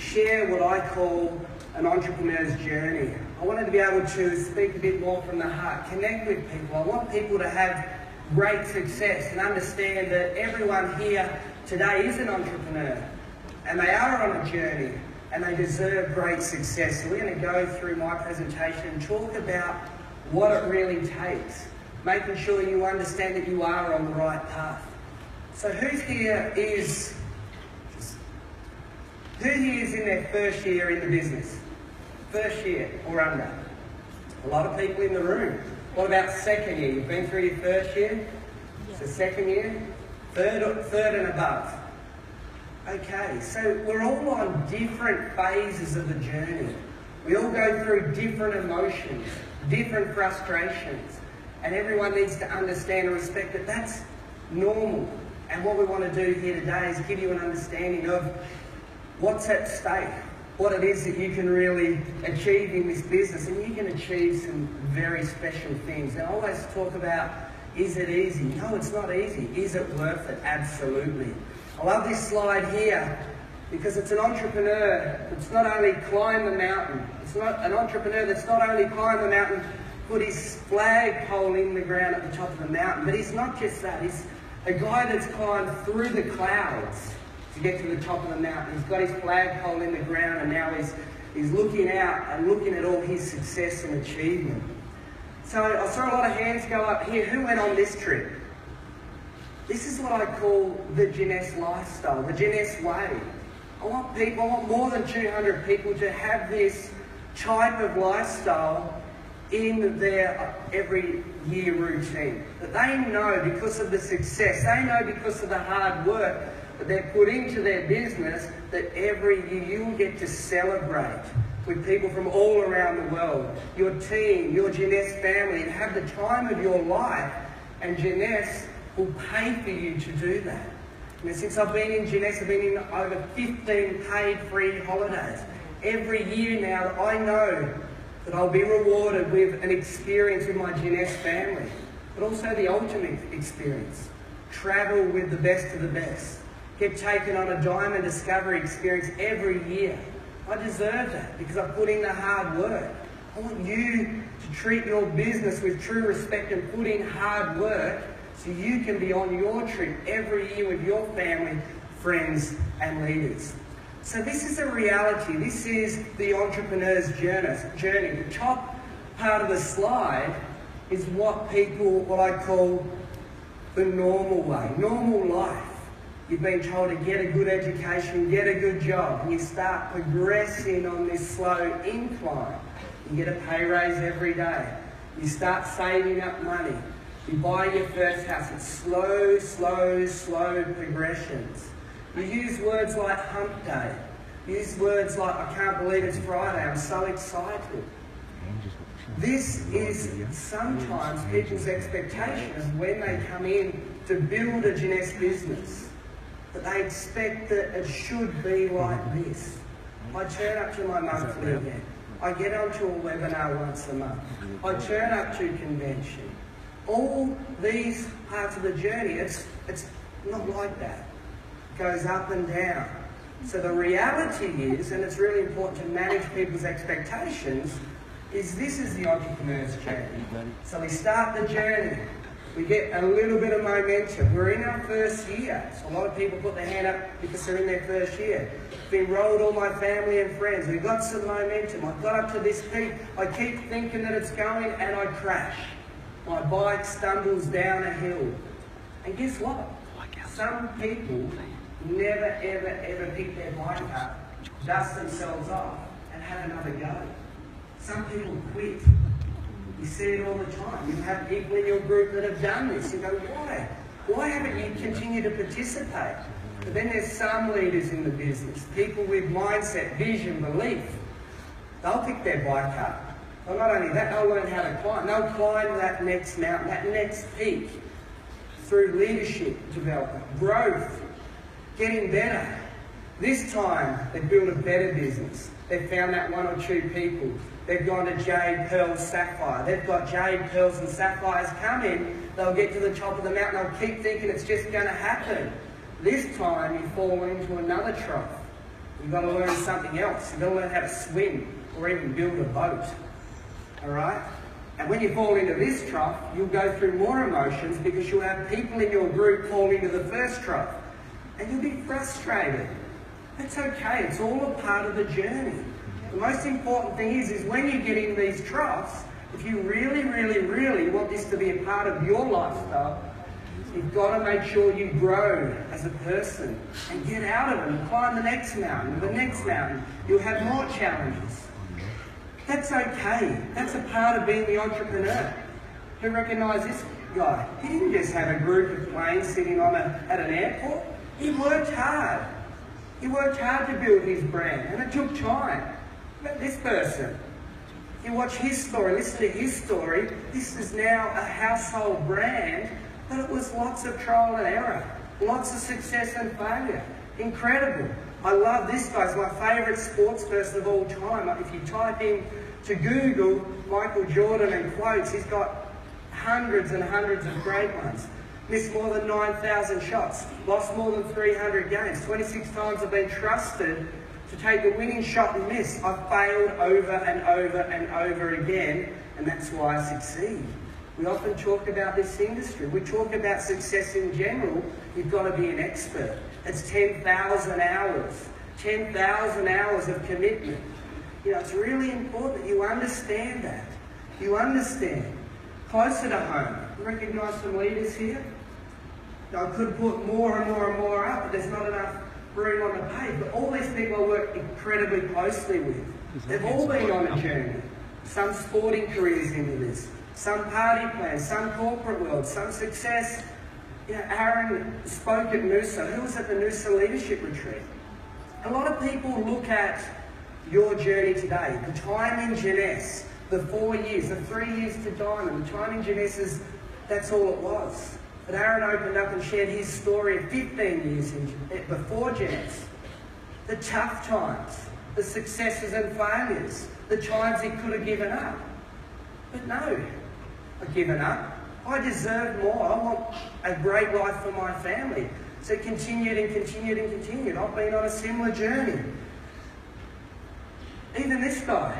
share what I call an entrepreneur's journey. I wanted to be able to speak a bit more from the heart, connect with people. I want people to have great success and understand that everyone here today is an entrepreneur and they are on a journey and they deserve great success. So we're going to go through my presentation and talk about what it really takes, making sure you understand that you are on the right path. So who here is in their first year in the business? First year or under? A lot of people in the room. What about second year? You've been through your first year? So second year? Third and above. Okay, so we're all on different phases of the journey. We all go through different emotions, different frustrations, and everyone needs to understand and respect that that's normal. And what we want to do here today is give you an understanding of what's at stake, what it is that you can really achieve in this business, and you can achieve some very special things. And I always talk about, is it easy? No, it's not easy. Is it worth it? Absolutely. I love this slide here because it's an entrepreneur that's not only climbed the mountain, it's not an entrepreneur that's not only climbed the mountain, put his flagpole in the ground at the top of the mountain, but he's not just that, he's a guy that's climbed through the clouds to get to the top of the mountain. He's got his flagpole in the ground and now he's looking out and looking at all his success and achievement. So I saw a lot of hands go up here. Who went on this trip? This is what I call the Jeunesse lifestyle, the Jeunesse way. I want more than 200 people to have this type of lifestyle in their every year routine. That they know because of the success, they know because of the hard work that they're put into their business, that every year you will get to celebrate with people from all around the world, your team, your Jeunesse family, and have the time of your life, and Jeunesse will pay for you to do that. Since I've been in Jeunesse, I've been in over 15 paid free holidays. Every year now, I know that I'll be rewarded with an experience with my Jeunesse family, but also the ultimate experience. Travel with the best of the best. Get taken on a diamond discovery experience every year. I deserve that because I've put in the hard work. I want you to treat your business with true respect and put in hard work so you can be on your trip every year with your family, friends and leaders. So this is a reality. This is the entrepreneur's journey. The top part of the slide is what I call the normal way, normal life. You've been told to get a good education, get a good job, and you start progressing on this slow incline. You get a pay raise every day. You start saving up money. You buy your first house. It's slow, slow, slow progressions. You use words like hump day. Use words like, I can't believe it's Friday, I'm so excited. This is sometimes people's expectation of when they come in to build a Jeunesse business. That they expect that it should be like this. I turn up to my monthly event. I get onto a webinar once a month. I turn up to convention. All these parts of the journey, it's not like that. It goes up and down. So the reality is, and it's really important to manage people's expectations, is this is the entrepreneur's journey. So we start the journey. We get a little bit of momentum. We're in our first year. So a lot of people put their hand up because they're in their first year. I've enrolled all my family and friends. We've got some momentum. I've got up to this peak. I keep thinking that it's going and I crash. My bike stumbles down a hill. And guess what? Some people never, ever, ever pick their bike up, dust themselves off, and have another go. Some people quit. You see it all the time. You have people in your group that have done this. You go, why? Why haven't you continued to participate? But then there's some leaders in the business, people with mindset, vision, belief. They'll pick their bike up. Well, not only that, they'll learn how to climb. They'll climb that next mountain, that next peak, through leadership development, growth, getting better. This time, they've built a better business. They've found that one or two people. They've gone to jade, pearls, sapphire. They've got jade, pearls and sapphires coming. They'll get to the top of the mountain. They'll keep thinking it's just going to happen. This time, you fall into another trough. You've got to learn something else. You've got to learn how to swim or even build a boat. All right? And when you fall into this trough, you'll go through more emotions because you'll have people in your group fall into the first trough. And you'll be frustrated. That's okay. It's all a part of the journey. The most important thing is when you get in these troughs, if you really, really, really want this to be a part of your lifestyle, you've got to make sure you grow as a person and get out of them, climb the next mountain, the next mountain. You'll have more challenges. That's okay. That's a part of being the entrepreneur. Who recognise this guy? He didn't just have a group of planes sitting on at an airport. He worked hard. He worked hard to build his brand, and it took time. But this person, you watch his story, listen to his story. This is now a household brand, but it was lots of trial and error, lots of success and failure. Incredible. I love this guy. He's my favourite sports person of all time. If you type in to Google Michael Jordan and quotes, he's got hundreds and hundreds of great ones. Missed more than 9,000 shots, lost more than 300 games. 26 times I've been trusted to take the winning shot and miss. I've failed over and over and over again, and that's why I succeed. We often talk about this industry. We talk about success in general. You've got to be an expert. It's 10,000 hours. 10,000 hours of commitment. You know, it's really important that you understand that. You understand. Closer to home. You recognise some leaders here? Now, I could put more and more and more up, but there's not enough room on the page. But all these people I work incredibly closely with, they've all been on a journey. Some sporting careers into this, some party plans, some corporate world, some success. You know, Aaron spoke at Noosa. Who was at the Noosa Leadership Retreat? A lot of people look at your journey today, the time in Jeunesse, the 4 years, the 3 years to Diamond, the time in Jeunesse, that's all it was. But Aaron opened up and shared his story of 15 years before Jeunesse. The tough times, the successes and failures, the times he could have given up. But no, I've given up. I deserve more. I want a great life for my family. So it continued and continued and continued. I've been on a similar journey. Even this guy,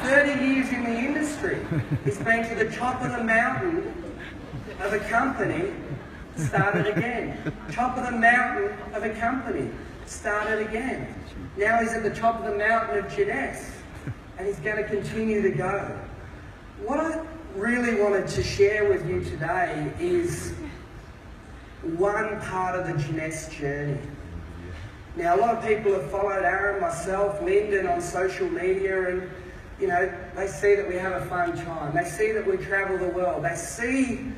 30 years in the industry, he's been to the top of the mountain of a company, started again. Top of the mountain of a company, started again. Now he's at the top of the mountain of Jeunesse, and he's going to continue to go. What I really wanted to share with you today is one part of the Jeunesse journey. Now, a lot of people have followed Aaron, myself, Lyndon on social media, and you know, they see that we have a fun time. They see that we travel the world. They see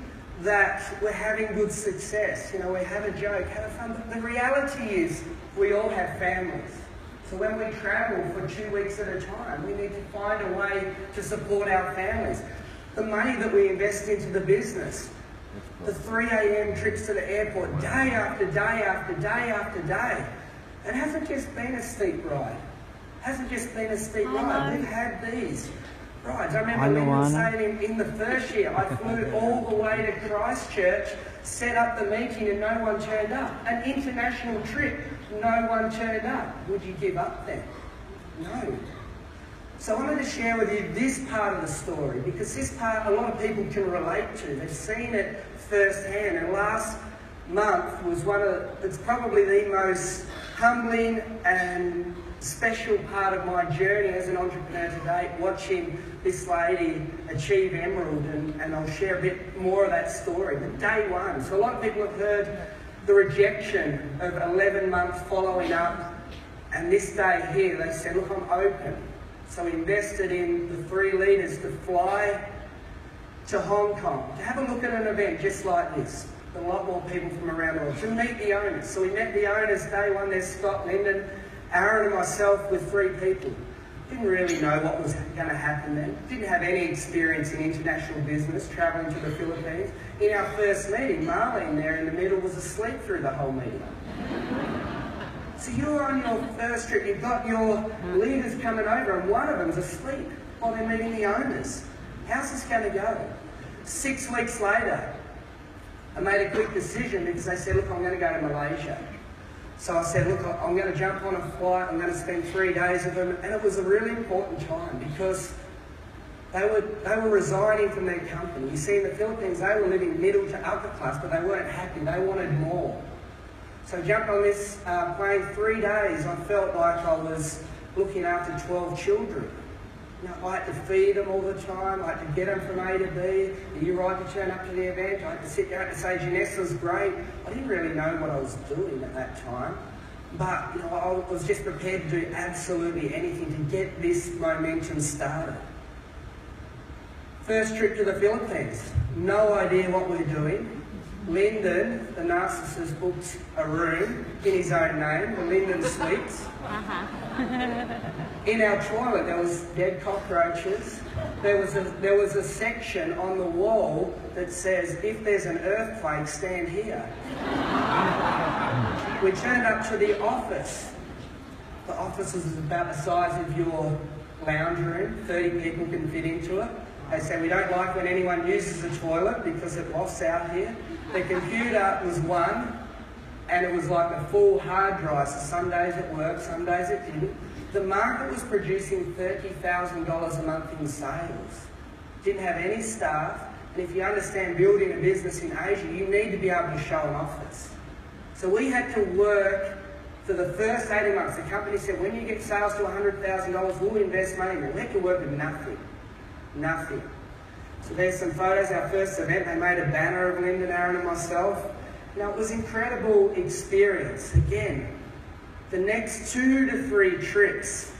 that we're having good success. You know, we have a joke, have fun. But the reality is we all have families. So when we travel for 2 weeks at a time, we need to find a way to support our families. The money that we invest into the business, the 3 a.m. trips to the airport, day after day after day after day. It hasn't just been a steep ride. It hasn't just been a steep ride. We've had these rides. I remember Lyndon saying in the first year, I flew all the way to Christchurch, set up the meeting and no one turned up. An international trip, no one turned up. Would you give up then? No. So I wanted to share with you this part of the story, because this part a lot of people can relate to. They've seen it firsthand, and last month was it's probably the most humbling and special part of my journey as an entrepreneur today, watching this lady achieve Emerald, and I'll share a bit more of that story. But day one, so a lot of people have heard the rejection of 11 months following up, and this day here they said, look, I'm open. So we invested in the 3 leaders to fly to Hong Kong, to have a look at an event just like this. A lot more people from around the world, to meet the owners. So we met the owners day one. There's Scott, Lyndon, Aaron and myself with 3 people. Didn't really know what was going to happen then. Didn't have any experience in international business, travelling to the Philippines. In our first meeting, Marlene there in the middle was asleep through the whole meeting. So you're on your first trip, you've got your leaders coming over and one of them's asleep while they're meeting the owners. How's this going to go? 6 weeks later, I made a quick decision because they said, look, I'm going to go to Malaysia. So I said, look, I'm going to jump on a flight, I'm going to spend 3 days with them. And it was a really important time because they were resigning from their company. You see, in the Philippines, they were living middle to upper class, but they weren't happy. They wanted more. So I jumped on this plane 3 days. I felt like I was looking after 12 children. You know, I had to feed them all the time. I had to get them from A to B. Are you right to turn up to the event? I had to sit there and say, Janessa's great. I didn't really know what I was doing at that time. But, you know, I was just prepared to do absolutely anything to get this momentum started. First trip to the Philippines. No idea what we're doing. Lyndon, the narcissist, booked a room in his own name, the Lyndon Suites. In our toilet there was dead cockroaches. There was a section on the wall that says, if there's an earthquake, stand here. We turned up to the office. The office was about the size of your lounge room. 30 people can fit into it. They said, we don't like when anyone uses the toilet because it lofts out here. The computer was one, and it was like a full hard drive, so some days it worked, some days it didn't. The market was producing $30,000 a month in sales. Didn't have any staff, and if you understand building a business in Asia, you need to be able to show an office. So we had to work for the first 18 months. The company said, when you get sales to $100,000, we'll invest money in it. We had to work with nothing. Nothing. So there's some photos, our first event, they made a banner of Lyndon, Aaron and myself. Now it was an incredible experience. Again, the next 2 to 3 trips,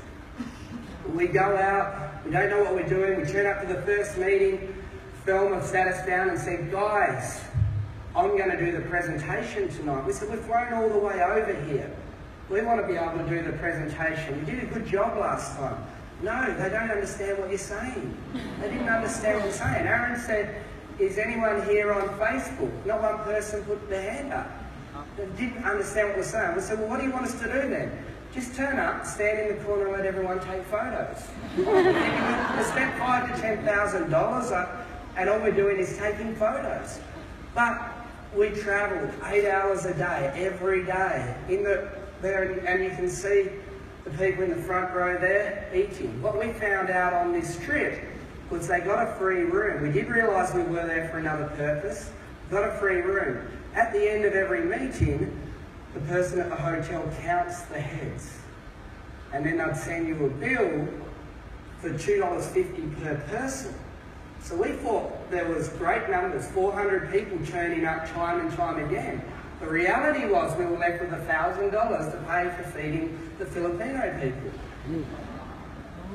we go out, we don't know what we're doing, we turn up to the first meeting, Thelma sat us down and said, guys, I'm going to do the presentation tonight. We said, we've flown all the way over here. We want to be able to do the presentation. We did a good job last time. No, they don't understand what you're saying. They didn't understand what you're saying. Aaron said, is anyone here on Facebook? Not one person put their hand up. They didn't understand what we're saying. We said, well, what do you want us to do then? Just turn up, stand in the corner and let everyone take photos. We spent $5,000 to $10,000 and all we're doing is taking photos. But we travelled 8 hours a day, every day, and you can see the people in the front row there eating. What we found out on this trip was they got a free room. We did realise we were there for another purpose. Got a free room. At the end of every meeting, the person at the hotel counts the heads. And then they'd send you a bill for $2.50 per person. So we thought there was great numbers, 400 people turning up time and time again. The reality was we were left with $1,000 to pay for feeding the Filipino people.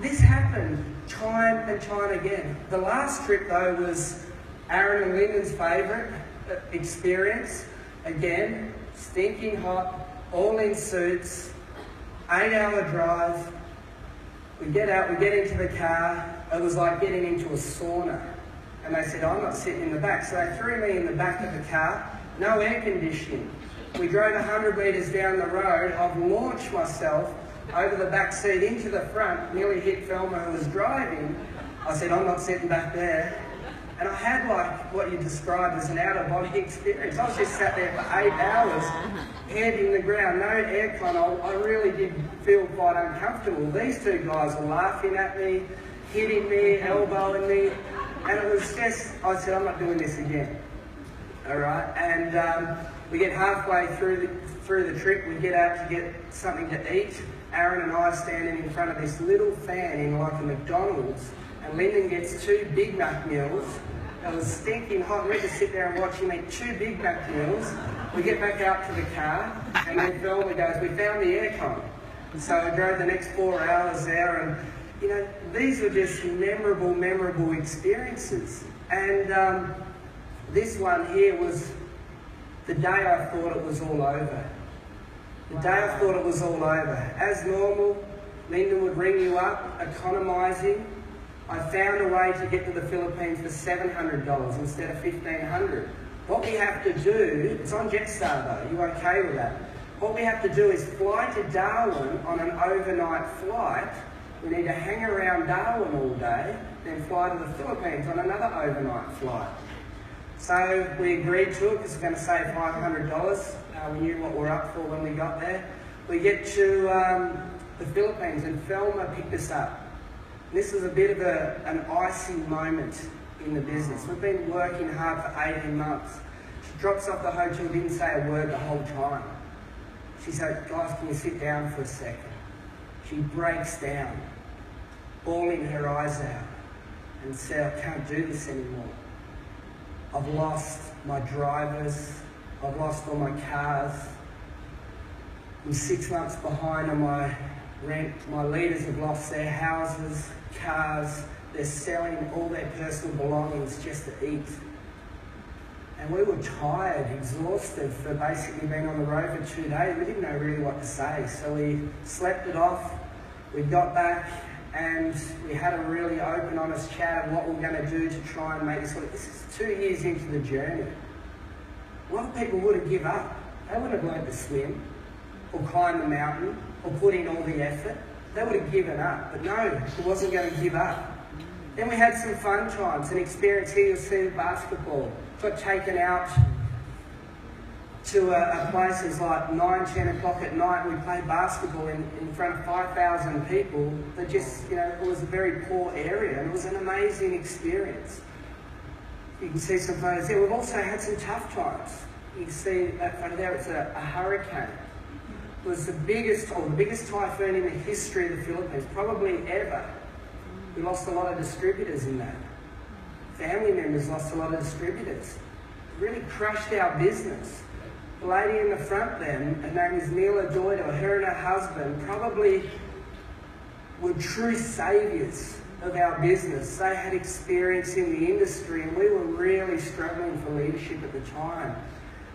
This happened time and time again. The last trip though was Aaron and Lyndon's favourite experience. Again, stinking hot, all in suits, 8-hour drive. We get out, we get into the car. It was like getting into a sauna. And they said, I'm not sitting in the back. So they threw me in the back of the car. No air conditioning. We drove 100 metres down the road. I've launched myself over the back seat into the front, nearly hit Thelma who was driving. I said, I'm not sitting back there. And I had like what you described as an out-of-body experience. I was just sat there for 8 hours, head in the ground, no aircon. I really did feel quite uncomfortable. These two guys were laughing at me, hitting me, elbowing me, and it was just, I said, I'm not doing this again. All right, and we get halfway through the trip, we get out to get something to eat. Aaron and I are standing in front of this little fan in like a McDonald's, and Lyndon gets 2 Big Mac meals. It was stinking hot. We had to sit there and watch him eat 2 Big Mac meals. We get back out to the car, and then Thelma goes, we found the aircon. So I drove the next 4 hours there, and you know, these were just memorable experiences. And this one here was the day I thought it was all over. The day I thought it was all over. As normal, Lyndon would ring you up, economising. I found a way to get to the Philippines for $700 instead of $1,500. What we have to do, it's on Jetstar though, you okay with that? What we have to do is fly to Darwin on an overnight flight. We need to hang around Darwin all day, then fly to the Philippines on another overnight flight. So we agreed to it because we're going to save $500. We knew what we're up for when we got there. We get to the Philippines and Thelma picked us up. This was a bit of an icy moment in the business. We've been working hard for 18 months. She drops off the hotel, didn't say a word the whole time. She said, guys, can you sit down for a second? She breaks down, bawling her eyes out, and said, I can't do this anymore. I've lost my drivers, I've lost all my cars. I'm 6 months behind on my rent. My leaders have lost their houses, cars. They're selling all their personal belongings just to eat. And we were tired, exhausted for basically being on the road for 2 days. We didn't know really what to say. So we slept it off. We got back and we had a really open, honest chat of what we're going to do to try and make this work. This is 2 years into the journey. A lot of people would have given up. They wouldn't have learned to swim or climb the mountain or put in all the effort. They would have given up. But no, it wasn't going to give up. Then we had some fun times, an experience here, you'll see with basketball. Got taken out to a place that's like 9, 10 o'clock at night. We played basketball in front of 5,000 people. That just, it was a very poor area and it was an amazing experience. You can see some photos there. We've also had some tough times. You can see that photo there, it's a hurricane. It was the biggest typhoon in the history of the Philippines, probably ever. We lost a lot of distributors in that. Family members lost a lot of distributors. It really crushed our business. The lady in the front then, her name is Mila Doyle, her and her husband probably were true saviours of our business. They had experience in the industry and we were really struggling for leadership at the time.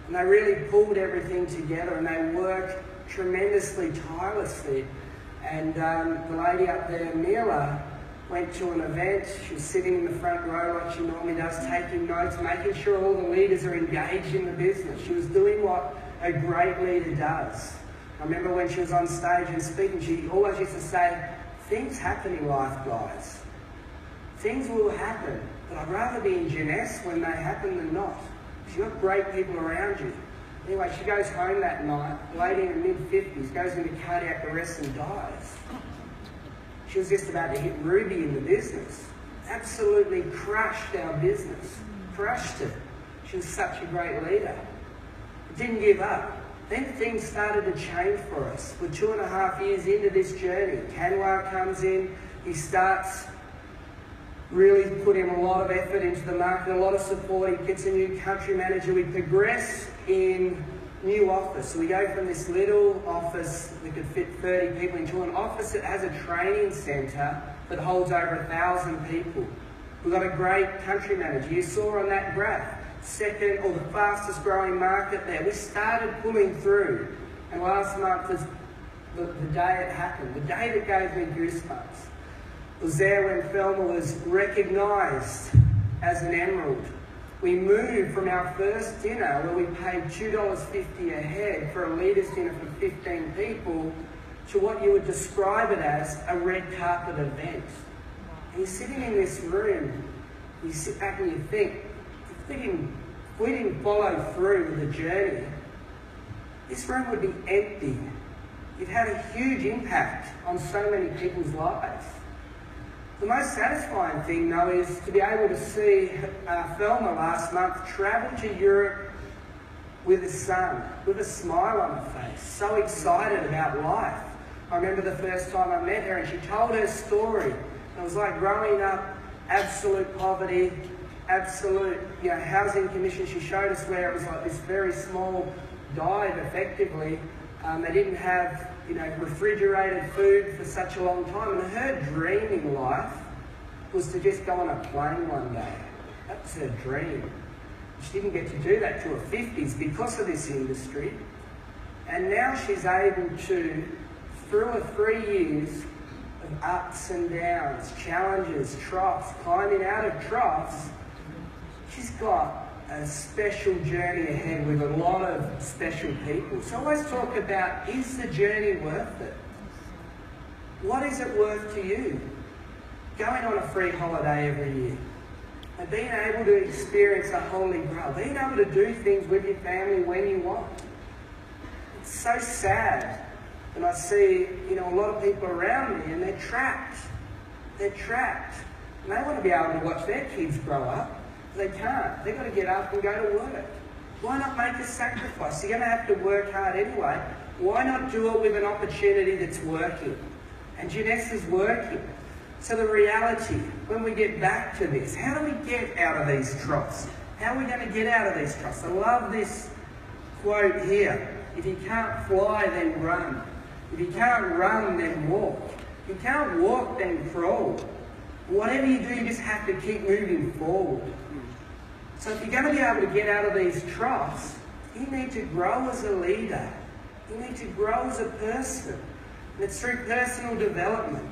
And they really pulled everything together and they worked tremendously tirelessly. And the lady up there, Mila, went to an event. She was sitting in the front row like she normally does, taking notes, making sure all the leaders are engaged in the business. She was doing what a great leader does. I remember when she was on stage and speaking, she always used to say, things happen in life, guys. Things will happen, but I'd rather be in Jeunesse when they happen than not. Because you've got great people around you. Anyway, she goes home that night, a lady in her mid-50s, goes into cardiac arrest and dies. She was just about to hit Ruby in the business. Absolutely crushed our business. Crushed it. She was such a great leader. But didn't give up. Then things started to change for us. We're 2.5 years into this journey. Kanwar comes in. He starts really putting a lot of effort into the market, a lot of support. He gets a new country manager. We progress in new office. So we go from this little office that could fit 30 people into an office that has a training centre that holds over 1,000 people. We've got a great country manager. You saw on that graph, second or the fastest growing market there. We started pulling through. And last month was the day it happened, the day that gave me goosebumps. It was there when Thelma was recognised as an emerald. We moved from our first dinner where we paid $2.50 a head for a leaders' dinner for 15 people to what you would describe it as a red carpet event. And you're sitting in this room, you sit back and you think, if we didn't follow through with the journey, this room would be empty. It had a huge impact on so many people's lives. The most satisfying thing, though, is to be able to see Thelma last month travel to Europe with his son, with a smile on her face, so excited about life. I remember the first time I met her and she told her story. It was like growing up, absolute poverty, absolute housing conditions. She showed us where it was like this very small dive, effectively. They didn't have refrigerated food for such a long time. And her dream in life was to just go on a plane one day. That was her dream. She didn't get to do that till her 50s because of this industry. And now she's able to, through her 3 years of ups and downs, challenges, troughs, climbing out of troughs, she's got a special journey ahead with a lot of special people. So I always talk about, is the journey worth it? What is it worth to you? Going on a free holiday every year, and being able to experience a holy grail, being able to do things with your family when you want. it's so sad when I see, a lot of people around me and they're trapped. They're trapped. And they want to be able to watch their kids grow up. They can't. They've got to get up and go to work. Why not make a sacrifice? You're going to have to work hard anyway. Why not do it with an opportunity that's working? And Jeunesse is working. So the reality, when we get back to this, how do we get out of these troughs? How are we going to get out of these troughs? I love this quote here. If you can't fly, then run. If you can't run, then walk. If you can't walk, then crawl. Whatever you do, you just have to keep moving forward. So if you're going to be able to get out of these troughs, you need to grow as a leader. You need to grow as a person. And it's through personal development.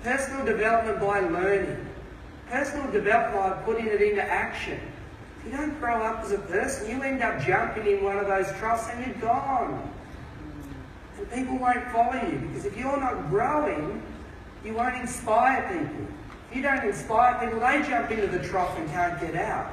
Personal development by learning. Personal development by putting it into action. If you don't grow up as a person, you end up jumping in one of those troughs and you're gone. And people won't follow you, because if you're not growing, you won't inspire people. If you don't inspire people, they jump into the trough and can't get out.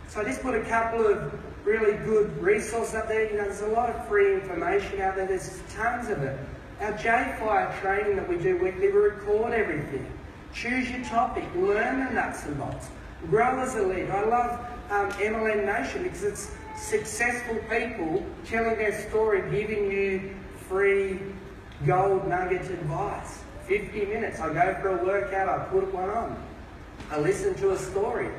So I just put a couple of really good resources up there. There's a lot of free information out there. There's tons of it. Our J-Fire training that we do weekly, we record everything. Choose your topic, learn the nuts and bolts, grow as a leader. I love MLM Nation because it's successful people telling their story, giving you free gold nugget advice. 50 minutes, I go for a workout, I put one on. I listen to a story.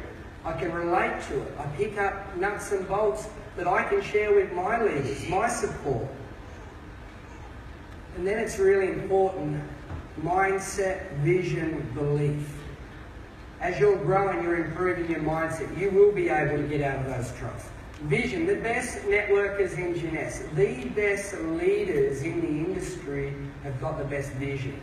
I can relate to it. I pick up nuts and bolts that I can share with my leaders, my support. And then it's really important, mindset, vision, belief. As you're growing, you're improving your mindset. You will be able to get out of those troughs. Vision, the best networkers in Jeunesse, the best leaders in the industry have got the best vision.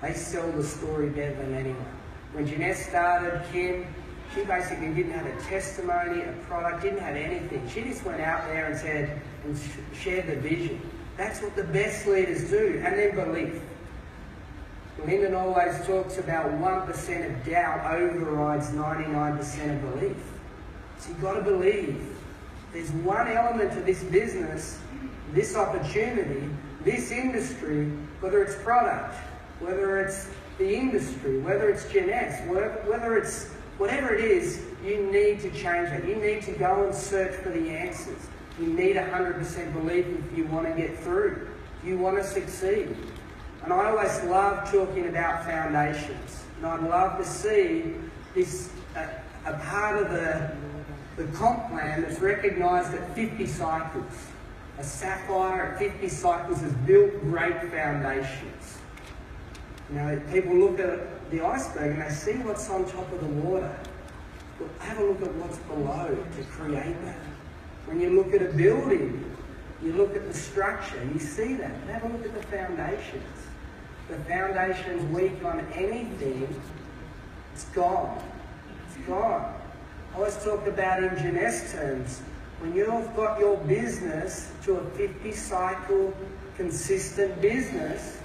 They sell the story better than anyone. When Jeunesse started, Kim, she basically didn't have a testimony, a product, didn't have anything. She just went out there and said, and shared the vision. That's what the best leaders do. And then belief. Lyndon always talks about 1% of doubt overrides 99% of belief. So you've got to believe. There's one element to this business, this opportunity, this industry, whether it's product, whether it's the industry, whether it's Jeunesse, whether it's whatever it is, you need to change it. You need to go and search for the answers. You need 100% belief if you want to get through, if you want to succeed. And I always love talking about foundations. And I'd love to see this, a part of the comp plan that's recognised at 50 cycles. A sapphire at 50 cycles has built great foundations. People look at the iceberg and they see what's on top of the water. But have a look at what's below to create that. When you look at a building, you look at the structure, you see that. But have a look at the foundations. The foundation's weak on anything, it's gone. It's gone. I always talk about in Jeunesse terms, when you've got your business to a 50 cycle consistent business,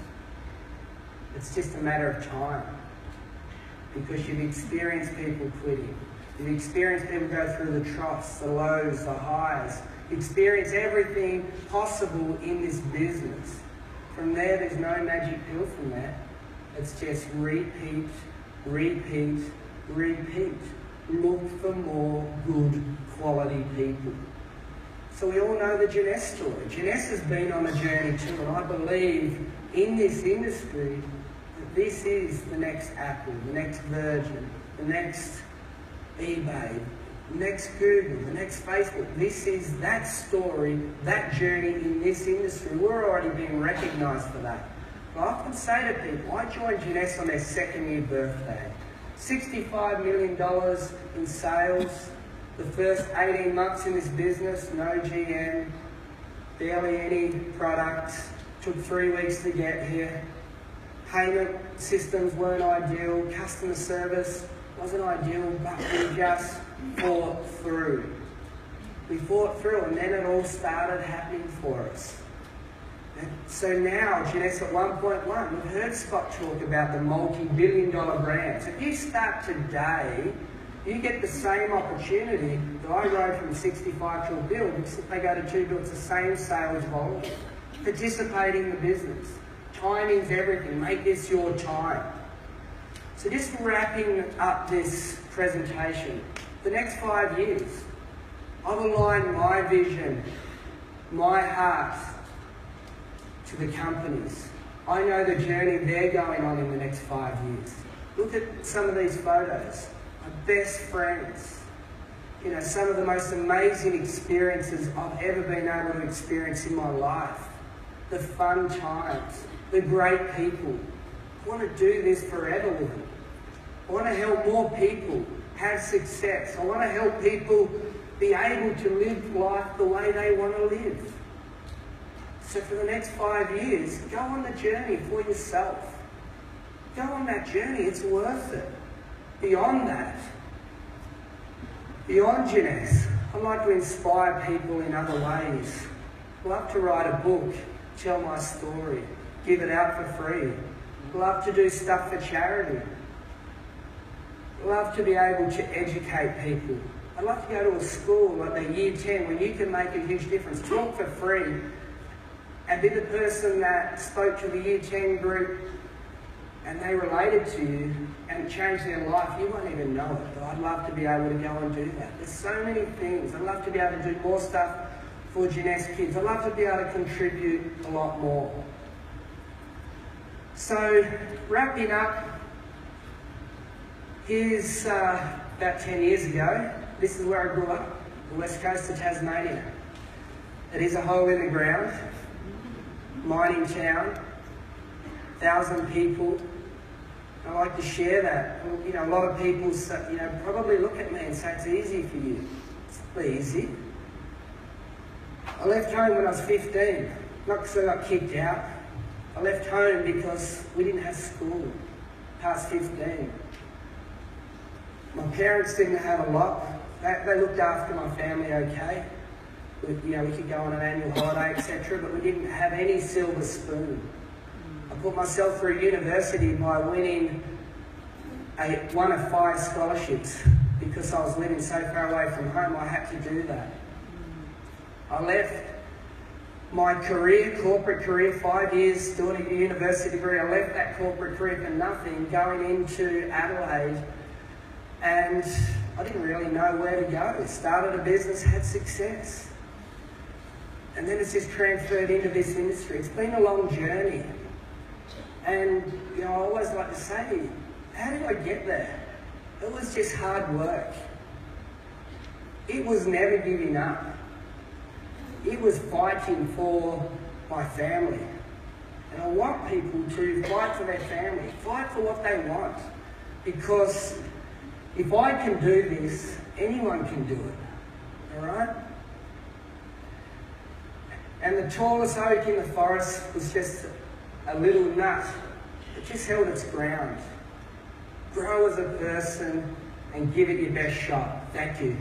it's just a matter of time. Because you've experienced people quitting. You've experienced people go through the troughs, the lows, the highs. You experience everything possible in this business. From there's no magic pill from that. It's just repeat, repeat, repeat. Look for more good quality people. So we all know the Jeunesse story. Jeunesse has been on a journey too, and I believe in this industry that this is the next Apple, the next Virgin, the next eBay, the next Google, the next Facebook. This is that story, that journey in this industry. We're already being recognised for that. I often say to people, I joined Jeunesse on their 2nd year birthday. $65 million in sales. The first 18 months in this business, no GM, barely any products. Took 3 weeks to get here. Payment systems weren't ideal. Customer service wasn't ideal, but we just fought through. We fought through, and then it all started happening for us. And so now, Jeunesse at 1.1, we've heard Scott talk about the multi-billion-dollar brands. If you start today, you get the same opportunity that I rode from 65 to a bill, because if they go to 2 bill, it's the same sales volume. Participate in the business. Timing's everything. Make this your time. So just wrapping up this presentation, the next 5 years, I've aligned my vision, my heart to the companies. I know the journey they're going on in the next 5 years. Look at some of these photos. My best friends. You know, some of the most amazing experiences I've ever been able to experience in my life. The fun times, the great people. I want to do this forever with them. I want to help more people have success. I want to help people be able to live life the way they want to live. So for the next 5 years, go on the journey for yourself. Go on that journey, it's worth it. Beyond that, beyond Jeunesse, I'd like to inspire people in other ways. I'd love to write a book, tell my story, give it out for free. I'd love to do stuff for charity. I'd love to be able to educate people. I'd love to go to a school like the Year 10 where you can make a huge difference, talk for free, and be the person that spoke to the Year 10 group and they related to you and changed their life. You won't even know it, but I'd love to be able to go and do that. There's so many things. I'd love to be able to do more stuff for Jeunesse kids. I'd love to be able to contribute a lot more. So, wrapping up, here's about 10 years ago. This is where I grew up, the west coast of Tasmania. It is a hole in the ground, mining town, 1,000 people. I like to share that. You know, a lot of people probably look at me and say it's easy for you. It's not easy. I left home when I was 15, not because I got kicked out. I left home because we didn't have school past 15. My parents didn't have a lot. They looked after my family okay. We could go on an annual holiday, etc., but we didn't have any silver spoon. I put myself through university by winning one of 5 scholarships. Because I was living so far away from home, I had to do that. I left my career, corporate career, 5 years doing a university degree. I left that corporate career for nothing, going into Adelaide, and I didn't really know where to go. Started a business, had success. And then it's just transferred into this industry. It's been a long journey. And, I always like to say, how did I get there? It was just hard work. It was never giving up. It was fighting for my family. And I want people to fight for their family, fight for what they want. Because if I can do this, anyone can do it. All right? And the tallest oak in the forest was just a little nut. It just held its ground. Grow as a person and give it your best shot. Thank you.